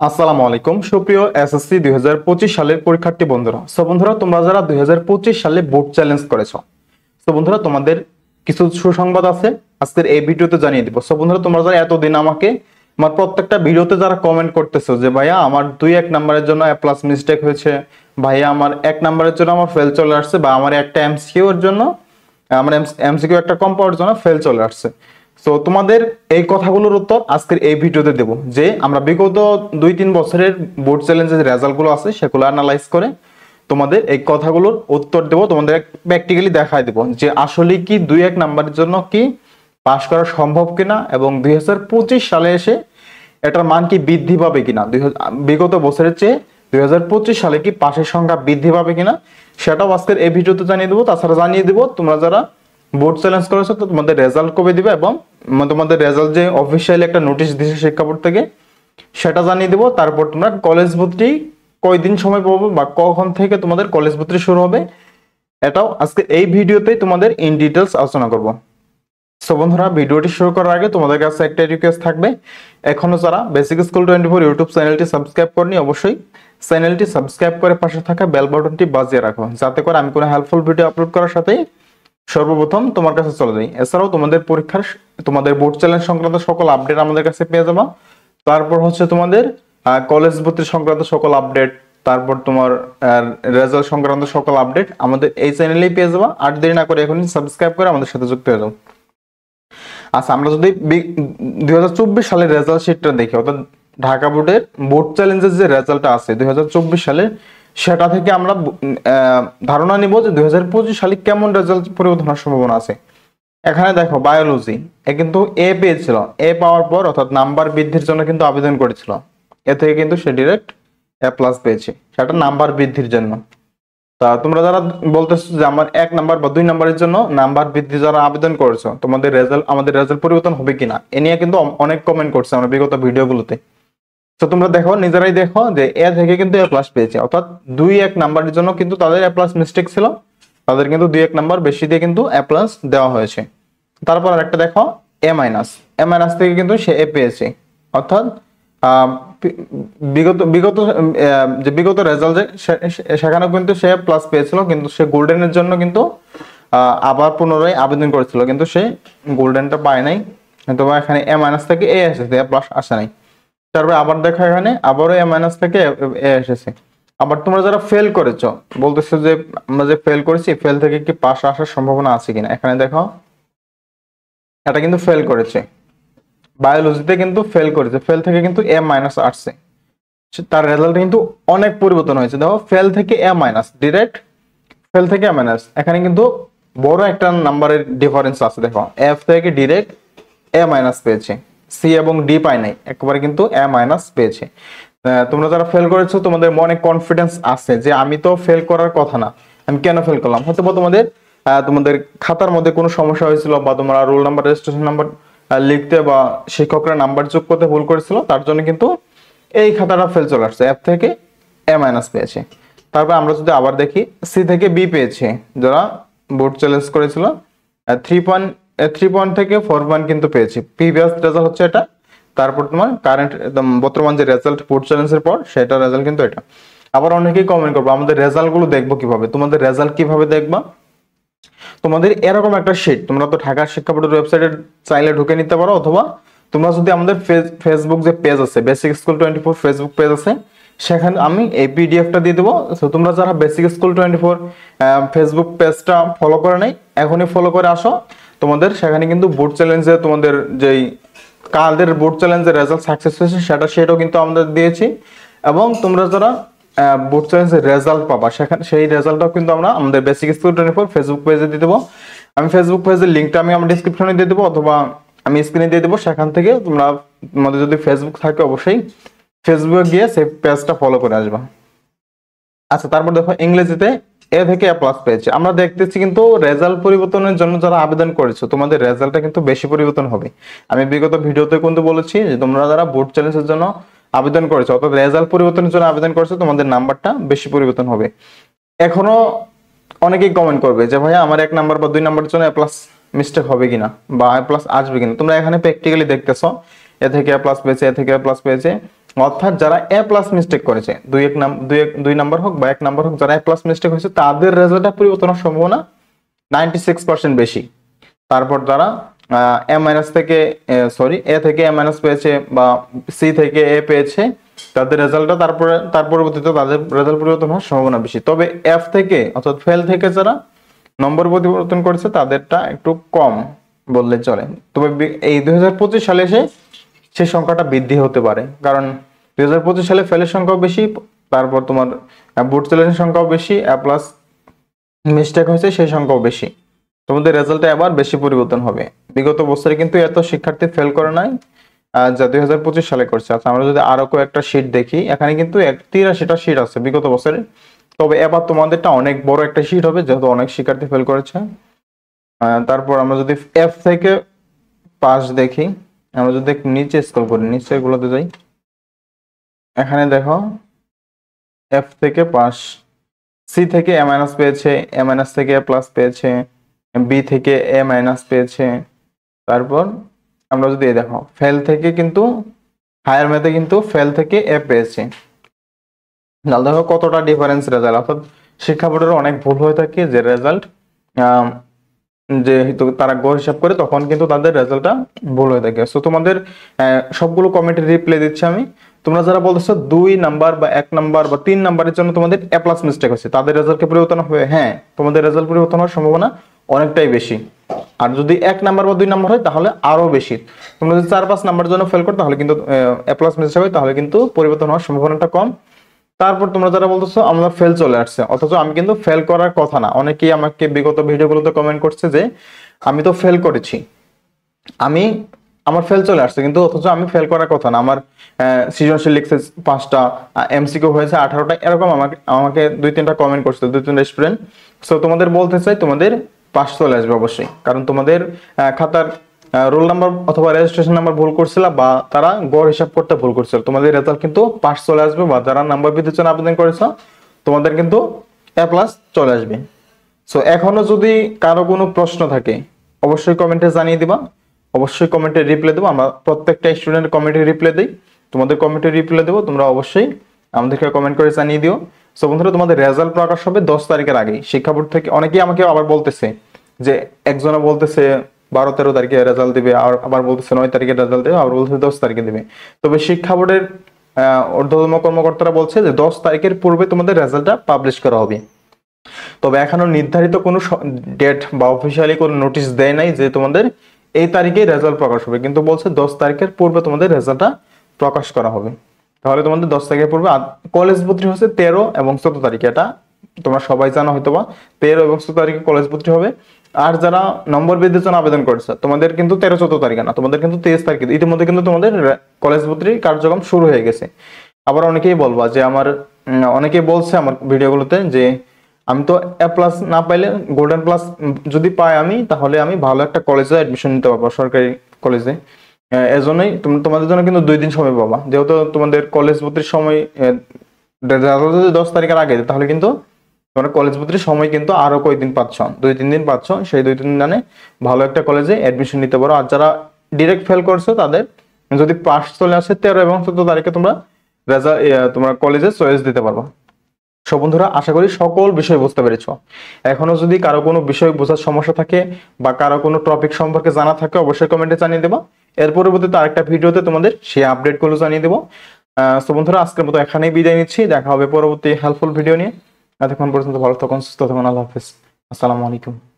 আসসালামু আলাইকুম সুপ্রিয় এসএসসি 2025 সালের পরীক্ষার্থী বন্ধুরা। বন্ধুরা, তোমরা যারা 2025 সালে বোর্ড চ্যালেঞ্জ করেছো, বন্ধুরা তোমাদের কিছু সুসংবাদ আছে আজকের এই ভিডিওতে জানিয়ে দিব। বন্ধুরা, তোমরা যারা এতদিন আমাকে আমার প্রত্যেকটা ভিডিওতে যারা কমেন্ট করতেছো যে ভাইয়া আমার 2-1 নাম্বারের জন্য এ প্লাস মিস্টেক হয়েছে, ভাইয়া আমার 1 নাম্বারের জন্য আমার ফেল চলে আসছে, বা আমার একটা এমসিকিউ এর জন্য আমার এমসিকিউ একটা কম পাওয়ার জন্য ফেল চলে আসছে। সো তোমাদের এই কথাগুলোর উত্তর আজকের এই ভিডিওতে দেব, যে আমরা বিগত 2-3 বছরের বোর্ড চ্যালেঞ্জের রেজাল্টগুলো আছে সেগুলো অ্যানালাইজ করে তোমাদের এই কথাগুলোর উত্তর দেব, তোমাদের প্র্যাকটিক্যালি দেখাই দেব যে আসলে কি 2-1 নাম্বারের জন্য কি পাস করা সম্ভব কিনা, এবং 2025 সালে এসে এটার মান কি বৃদ্ধি পাবে কিনা, বিগত বছরের চেয়ে 2025 সালে কি পাশের সংখ্যা বৃদ্ধি পাবে কিনা সেটাও আজকের এই ভিডিওতে জানিয়ে দেবো। তাছাড়া জানিয়ে দেবো তোমরা যারা বোর্ড চ্যালেঞ্জ করেছো তো তোমাদের রেজাল্ট কবে দিবে, এবং তোমাদের রেজাল্ট যে অফিসিয়ালি একটা নোটিশ দিয়েছে শিক্ষা বোর্ড থেকে সেটা জানিয়ে দেবো। তারপর তোমরা কলেজ ভর্তি কয়দিন সময় পাবো বা কখন থেকে তোমাদের কলেজ ভর্তি শুরু হবে এটাও আজকে এই ভিডিওতেই তোমাদের ইন ডিটেলস আলোচনা করব। সো বন্ধুরা, ভিডিওটি শুরু করার আগে তোমাদের কাছে একটা রিকোয়েস্ট থাকবে, এখনো যারা বেসিক স্কুল 24 ইউটিউব চ্যানেলটি সাবস্ক্রাইব করনি অবশ্যই চ্যানেলটি সাবস্ক্রাইব করে পাশে থাকা বেল বাটনটি বাজিয়ে রাখো, যাতে করে আমি কোনো হেল্পফুল ভিডিও আপলোড করার সাথেই সর্বপ্রথম তোমার কাছে চলে যাই। এছাড়াও তোমাদের পরীক্ষার তোমাদের বোর্ড চ্যালেঞ্জ সংক্রান্ত সকল আপডেট আমাদের কাছে পেয়ে যাবা। তারপর হচ্ছে তোমাদের কলেজ ভর্তি সংক্রান্ত সকল আপডেট, তারপর তোমার রেজাল্ট সংক্রান্ত সকল আপডেট আমাদের এই চ্যানেলেই পেয়ে যাবা। আর দেরি না করে এখনই সাবস্ক্রাইব করে আমাদের সাথে যুক্ত হয়ে যাও। আচ্ছা, আমরা যদি 2024 সালের রেজাল্ট শিটটা দেখি, অর্থাৎ ঢাকা বোর্ডের বোর্ড চ্যালেঞ্জের যে রেজাল্টটা আছে 2024 সালের, সেটা থেকে আমরা ধারণা নিব যে 2025 সালে কেমন রেজাল্ট পরিবর্তন হওয়ার সম্ভাবনা আছে। এখানে দেখো বায়োলজি এ কিন্তু এ পেয়েছিল, এ পাওয়ার পর অর্থাৎ নাম্বার বৃদ্ধির জন্য কিন্তু আবেদন করেছিল, এ থেকে কিন্তু সে ডিরেক্ট এ প্লাস পেয়েছে, সেটা নাম্বার বৃদ্ধির জন্য। তা তোমরা যারা বলতেছো যে আমার 1 নাম্বার বা 2 নাম্বারের জন্য নাম্বার বৃদ্ধি যারা আবেদন করেছো, তোমাদের রেজাল্ট আমাদের রেজাল্ট পরিবর্তন হবে কিনা এ নিয়ে কিন্তু অনেক কমেন্ট করছে আমরা বিগত ভিডিওগুলোতে। তো তোমরা দেখো, নিজেরাই দেখো যে এ থেকে কিন্তু এ প্লাস পেয়েছে, অর্থাৎ 2-1 নাম্বারের জন্য কিন্তু তাদের এ প্লাস মিস্টেক ছিল, তাদের কিন্তু 2-1 নাম্বার বেশি দিয়ে কিন্তু এ প্লাস দেওয়া হয়েছে। তারপর আরেকটা দেখো এ মাইনাস, এ মাইনাস থেকে কিন্তু সে এ পেয়েছে, অর্থাৎ বিগত রেজাল্টে সেখানে কিন্তু সে প্লাস পেয়েছিল, কিন্তু সে গোল্ডেনের জন্য কিন্তু আবার পুনরায় আবেদন করেছিল, কিন্তু সে গোল্ডেনটা পায় নাই। তোমার এখানে এ মাইনাস থেকে এ এসেছে, এ প্লাস আসে নাই। তারপরে আবার দেখো এখানে আবারও এ মাইনাস থেকে এ এসেছে। আবার তোমরা যারা ফেল করেছো বলতেছো যে আমরা যে ফেল করেছি, ফেল থেকে কি পাস আসার সম্ভাবনা আছে কিনা, এখানে দেখো এটা কিন্তু ফেল করেছে, বায়োলজিতে কিন্তু ফেল করেছে, ফেল থেকে কিন্তু এ মাইনাস আসছে, তার রেজাল্ট কিন্তু অনেক পরিবর্তন হয়েছে। দেখো ফেল থেকে এ মাইনাস, ডিরেক্ট ফেল থেকে এ মাইনাস, এখানে কিন্তু বড় একটা নাম্বারের ডিফারেন্স আছে। দেখো এফ থেকে ডিরেক্ট এ মাইনাস পেয়েছে, সি এবং ডি পায় নাই, একবারে কিন্তু এ মাইনাস পেয়েছে। তোমরা যারা ফেল করেছো তোমাদের মনে কনফিডেন্স আছে যে আমি তো ফেল করার কথা না, আমি কেন ফেল করলাম, হয়তো তোমাদের খাতার মধ্যে কোনো সমস্যা হয়েছিল, বা তোমরা রোল নাম্বার রেজিস্ট্রেশন নাম্বার লিখতে বা শিক্ষকরা নাম্বার যোগ করতে ভুল করেছিল, তার জন্য কিন্তু এই খাতাটা ফেল চলে আসছে, এফ থেকে এ মাইনাস পেয়েছে। তারপর আমরা যদি আবার দেখি সি থেকে বি পেয়েছে, যারা বোর্ড চ্যালেঞ্জ করেছিল 3 পয়েন্ট থেকে 4 পয়েন্ট কিন্তু পেয়েছি, প্রিভিয়াস রেজাল্ট হচ্ছে এটা। তারপর তোমার কারেন্ট বর্তমান যে রেজাল্ট বোর্ড চ্যালেঞ্জের পর সেটা রেজাল্ট কিন্তু এটা। আবার অনেকেই কমেন্ট করবো আমাদের রেজাল্ট গুলো দেখবো কিভাবে, তোমাদের রেজাল্ট কিভাবে দেখবা, তোমাদের এরকম একটা শিট তোমরা তো ঢাকা শিক্ষা বোর্ডের ওয়েবসাইটে চাইলে ঢুকে নিতে পারো, অথবা তোমরা যদি আমাদের ফেসবুক যে পেজ আছে বেসিক স্কুল 24 ফেসবুক পেজ আছে, সেখানে আমি এই পিডিএফটা দিয়ে দেবো। তো তোমরা যারা বেসিক স্কুল 24 ফেসবুক পেজটা ফলো করে নাই, এখনই ফলো করে আসো। তোমাদের সেখানে কিন্তু বোর্ড চ্যালেঞ্জে তোমাদের যেই কালদের বোর্ড চ্যালেঞ্জের রেজাল্ট সাকসেস হয়েছে সেটাও কিন্তু আমরা দিয়েছি, এবং তোমরা যারা বোর্ড চ্যালেঞ্জের রেজাল্ট পাবা সেখানে সেই রেজাল্টটাও কিন্তু আমরা আমাদের বেসিক স্কুল 24 ফেসবুক পেজে দিয়ে দেবো। আমি ফেসবুক পেজের লিঙ্কটা আমি আমার ডিসক্রিপশনে দিয়ে দেবো, অথবা আমি স্ক্রিনে দিয়ে দেবো, সেখান থেকে তোমাদের যদি ফেসবুক থাকে অবশ্যই ফেসবুকে গিয়ে সেই পেজটা ফলো করে আসবা। আচ্ছা, তারপর দেখো ইংরেজিতে এ থেকে এ প্লাস পেয়েছে। আমরা দেখতেছি কিন্তু রেজাল্ট পরিবর্তনের জন্য যারা আবেদন করেছো তোমাদের রেজাল্টটা কিন্তু বেশি পরিবর্তন হবে। আমি বিগত ভিডিওতে কিন্তু বলেছি যে তোমরা যারা বোর্ড চ্যালেঞ্জের জন্য আবেদন করেছো, অর্থাৎ রেজাল্ট পরিবর্তনের জন্য আবেদন করেছো, তোমাদের নাম্বারটা বেশি পরিবর্তন হবে। এখনো অনেকেই কমেন্ট করবে যে ভাইয়া আমার 1 নাম্বার বা 2 নাম্বারের জন্য এ প্লাস মিস্টেক হবে কিনা বা এ প্লাস আসবে কিনা। তোমরা এখানে প্র্যাকটিক্যালি দেখতেছো এ থেকে এ প্লাস পেয়েছে, এ থেকে এ প্লাস পেয়েছে, অর্থাৎ যারা এ প্লাস মিস্টেক করেছে, দুই নাম্বার হোক বা 1 নাম্বার হোক, যারা এ প্লাস মিস্টেক হয়েছে তাদের রেজাল্টটা পরিবর্তন হওয়ার সম্ভাবনা 96% বেশি। তারপর যারা এ মাইনাস থেকে এ থেকে এ মাইনাস পেয়েছে বা সি থেকে এ পেয়েছে, তাদের রেজাল্টটা তার পরবর্তীতে তাদের রেজাল্ট পরিবর্তন হওয়ার সম্ভাবনা বেশি। তবে এফ থেকে অর্থাৎ ফেল থেকে যারা নম্বর পরিবর্তন করেছে তাদেরটা একটু কম বললে চলে। তবে এই 2025 সালে এসে সেই সংখ্যাটা বৃদ্ধি হতে পারে, কারণ 2025 সালে ফেলের সংখ্যাও বেশি, তারপর তোমার বোর্ড চ্যালেঞ্জের সংখ্যাও বেশি, এ প্লাস মিস্টেক হয়েছে সেই সংখ্যাও বেশি। তোমাদের রেজাল্টটা এবার বেশি পরিবর্তন হবে। বিগত বছরে কিন্তু এত শিক্ষার্থী ফেল করে নাই যা 2025 সালে করছে। আচ্ছা, আমরা যদি আরো কয়েকটা শীট দেখি, এখানে কিন্তু 83টা শীট আছে বিগত বছরে। তবে এবার তোমাদেরটা অনেক বড় একটা শীট হবে, যেহেতু অনেক শিক্ষার্থী ফেল করেছে। তারপর আমরা যদি এফ থেকে পাস দেখি, আমরা যদি নিচে স্ক্রল করি, নিচে গুলোতে যাই, এখানে দেখো এফ থেকে পাস, সি থেকে এ মাইনাস পেয়েছে, এ মাইনাস থেকে এ প্লাস পেয়েছে, বি থেকে এ মাইনাস পেয়েছে। তারপর আমরা যদি দেখো ফেল থেকে কিন্তু হায়ার ম্যাথে কিন্তু ফেল থেকে এ পেয়েছে। দেখো কতটা ডিফারেন্স রেজাল্ট। অর্থাৎ শিক্ষা বোর্ডের অনেক ভুল হয়ে থাকে যে রেজাল্ট যেহেতু তারা গড় হিসাব করে তখন কিন্তু তাদের রেজাল্টটা ভুল হয়ে থাকে। সো তোমাদের সবগুলো কমেন্টে রিপ্লাই দিচ্ছি আমি। তোমরা যারা বলতেছো 2 নাম্বার বা 1 নাম্বার বা 3 নাম্বারের জন্য তোমাদের এ প্লাস মিস্টেক হচ্ছে, তাদের রেজাল্টকে পরিবর্তন হবে। হ্যাঁ, তোমাদের রেজাল্ট পরিবর্তন হওয়ার সম্ভাবনা অনেকটাই বেশি। আর যদি 1 নাম্বার বা 2 নাম্বার হয় তাহলে আরো বেশি। তোমরা যদি 4-5 নাম্বারের জন্য ফেল করো তাহলে কিন্তু এ প্লাস মিস্টেক হয়, তাহলে কিন্তু পরিবর্তন হওয়ার সম্ভাবনাটা কম। তারপর তোমরা যারা বলতেছো আমরা ফেল চলে আসছে, অথচ আমি কিন্তু ফেল করার কথা না। অনেকেই আমাকে বিগত ভিডিওগুলোতে কমেন্ট করছে যে আমি তো ফেল করেছি, আমার ফেল চলে আসছে, কিন্তু অথচ আমি ফেল করার কথা না। আমার সৃজনশীল লিখছে 5টা, এমসিকিউ হয়েছে 18টা, এরকম আমাকে 2-3টা কমেন্ট করছে, 2-3টা স্টুডেন্ট। সো তোমাদের বলতে চাই তোমাদের পাস চলে আসবে অবশ্যই, কারণ তোমাদের খাতার রোল নাম্বার অথবা রেজিস্ট্রেশন নাম্বার ভুল করছিল বা তারা গড় হিসাব করতে ভুল করছিল, তোমাদের রেজাল্ট কিন্তু পাস চলে আসবে। বা যারা নাম্বার বৃদ্ধির জন্য আবেদন করেছো তোমাদের কিন্তু এ প্লাস চলে আসবে। সো এখনো যদি কারো কোনো প্রশ্ন থাকে অবশ্যই কমেন্টে জানিয়ে দিবা, অবশ্যই কমেন্টে রিপ্লাই দেবো। আমরা প্রত্যেকটা স্টুডেন্টের কমেন্টে রিপ্লাই দিই, তোমাদের কমেন্টে রিপ্লাই দেবো, তোমরা অবশ্যই আমাদেরকে কমেন্ট করে জানিয়ে দিও। সো বন্ধুরা, তোমাদের রেজাল্ট প্রকাশ হবে 10 তারিখের আগেই। শিক্ষা বোর্ড থেকে অনেকেই আমাকে আবার বলতেছে যে একজনে বলতেছে 12-13 তারিখে রেজাল্ট দিবে, আর আবার বলতেছে 9 তারিখে রেজাল্ট দেবে, আবার বলতেছে 10 তারিখে দেবে। তবে শিক্ষা বোর্ডের ঊর্ধ্বতম কর্মকর্তারা বলছে যে 10 তারিখের পূর্বে তোমাদের রেজাল্টটা পাবলিশ করা হবে। তবে এখনো নির্ধারিত কোনো ডেট বা অফিসিয়ালি কোনো নোটিশ দেয় নাই যে তোমাদের এই তারিখে রেজাল্ট প্রকাশ হবে, কিন্তু বলছে 10 তারিখের পূর্বে তোমাদের রেজাল্টটা প্রকাশ করা হবে। তাহলে তোমাদের 10 তারিখের পূর্বে কলেজ ভর্তি হচ্ছে 13 এবং 14 তারিখে, এটা তোমরা সবাই জানো হয়তোবা। 13 এবং 14 তারিখে কলেজ ভর্তি হবে। আর যারা নম্বর বৃদ্ধির জন্য আবেদন করেছে তোমাদের কিন্তু 13-14 তারিখে না, তোমাদের কিন্তু 23 তারিখে। ইতিমধ্যে কিন্তু তোমাদের কলেজ ভর্তির কার্যক্রম শুরু হয়ে গেছে। আবার অনেকেই বলবা যে অনেকেই বলছে আমার ভিডিওগুলোতে যে আমি তো এ প্লাস না পাইলে গোল্ডেন প্লাস যদি পাই আমি, তাহলে আমি ভালো একটা কলেজে অ্যাডমিশন নিতে পারবো, সরকারি কলেজে। এজন্যই তোমাদের জন্য কিন্তু 2 দিন সময় পাবা। যেহেতু তোমাদের কলেজ ভর্তির সময় 10 তারিখের আগে, তাহলে কিন্তু তোমরা কলেজ ভর্তির সময় কিন্তু আরো কয়েকদিন পাচ্ছ, 2-3 দিন পাচ্ছ। সেই 2-3 দিনে ভালো একটা কলেজে অ্যাডমিশন নিতে পারো। আর যারা ডিরেক্ট ফেল করছো তাদের যদি পাস চলে আসে 13 এবং 14 তারিখে তোমরা তোমরা কলেজে চয়েস দিতে পারবো। সব বন্ধুরা, আশা করি সকল বিষয় বুঝতে পেরেছো। এখনো যদি কারো কোনো বিষয় বোঝার সমস্যা থাকে বা কারো কোনো টপিক সম্পর্কে জানা থাকে অবশ্যই কমেন্টে জানিয়ে দেবো। এর পরবর্তীতে আরেকটা ভিডিওতে তোমাদের সেই আপডেটগুলো জানিয়ে দেবো। সো বন্ধুরা, আজকের মতো এখানেই বিদায় নিচ্ছি। দেখা হবে পরবর্তী হেল্পফুল ভিডিও নিয়ে। এতক্ষণ পর্যন্ত ভালো থাকুন, সুস্থ থাকুন। আল্লাহ হাফেজ, আসসালামু আলাইকুম।